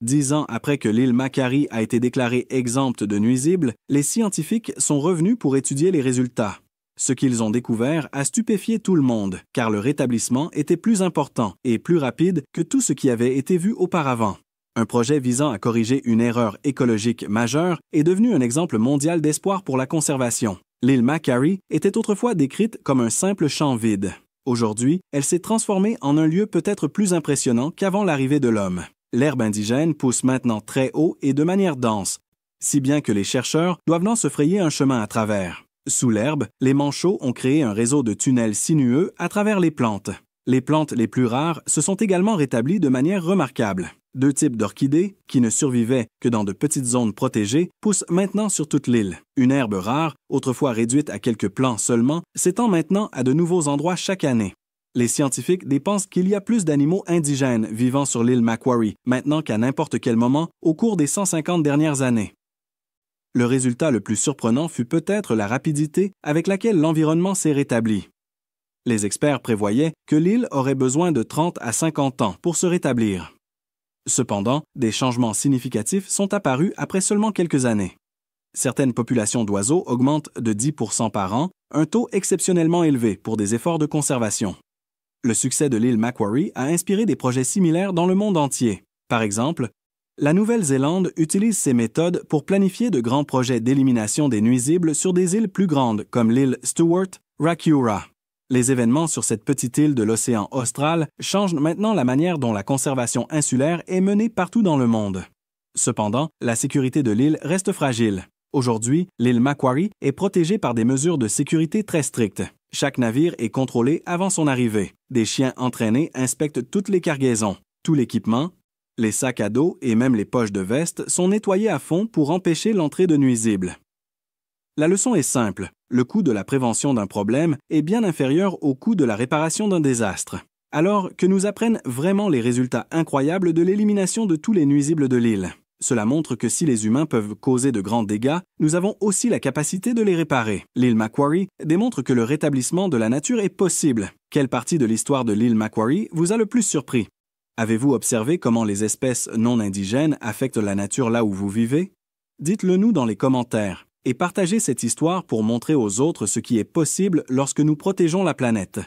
10 ans après que l'île Macquarie a été déclarée exempte de nuisibles, les scientifiques sont revenus pour étudier les résultats. Ce qu'ils ont découvert a stupéfié tout le monde, car le rétablissement était plus important et plus rapide que tout ce qui avait été vu auparavant. Un projet visant à corriger une erreur écologique majeure est devenu un exemple mondial d'espoir pour la conservation. L'île Macquarie était autrefois décrite comme un simple champ vide. Aujourd'hui, elle s'est transformée en un lieu peut-être plus impressionnant qu'avant l'arrivée de l'homme. L'herbe indigène pousse maintenant très haut et de manière dense, si bien que les chercheurs doivent maintenant se frayer un chemin à travers. Sous l'herbe, les manchots ont créé un réseau de tunnels sinueux à travers les plantes. Les plantes les plus rares se sont également rétablies de manière remarquable. 2 types d'orchidées, qui ne survivaient que dans de petites zones protégées, poussent maintenant sur toute l'île. Une herbe rare, autrefois réduite à quelques plants seulement, s'étend maintenant à de nouveaux endroits chaque année. Les scientifiques dépensent qu'il y a plus d'animaux indigènes vivant sur l'île Macquarie maintenant qu'à n'importe quel moment au cours des 150 dernières années. Le résultat le plus surprenant fut peut-être la rapidité avec laquelle l'environnement s'est rétabli. Les experts prévoyaient que l'île aurait besoin de 30 à 50 ans pour se rétablir. Cependant, des changements significatifs sont apparus après seulement quelques années. Certaines populations d'oiseaux augmentent de 10% par an, un taux exceptionnellement élevé pour des efforts de conservation. Le succès de l'île Macquarie a inspiré des projets similaires dans le monde entier. Par exemple, la Nouvelle-Zélande utilise ces méthodes pour planifier de grands projets d'élimination des nuisibles sur des îles plus grandes comme l'île Stewart, Rakiura. Les événements sur cette petite île de l'océan austral changent maintenant la manière dont la conservation insulaire est menée partout dans le monde. Cependant, la sécurité de l'île reste fragile. Aujourd'hui, l'île Macquarie est protégée par des mesures de sécurité très strictes. Chaque navire est contrôlé avant son arrivée. Des chiens entraînés inspectent toutes les cargaisons. Tout l'équipement, les sacs à dos et même les poches de veste sont nettoyés à fond pour empêcher l'entrée de nuisibles. La leçon est simple. Le coût de la prévention d'un problème est bien inférieur au coût de la réparation d'un désastre. Alors que nous apprennent vraiment les résultats incroyables de l'élimination de tous les nuisibles de l'île. Cela montre que si les humains peuvent causer de grands dégâts, nous avons aussi la capacité de les réparer. L'île Macquarie démontre que le rétablissement de la nature est possible. Quelle partie de l'histoire de l'île Macquarie vous a le plus surpris? Avez-vous observé comment les espèces non indigènes affectent la nature là où vous vivez? Dites-le nous dans les commentaires et partagez cette histoire pour montrer aux autres ce qui est possible lorsque nous protégeons la planète.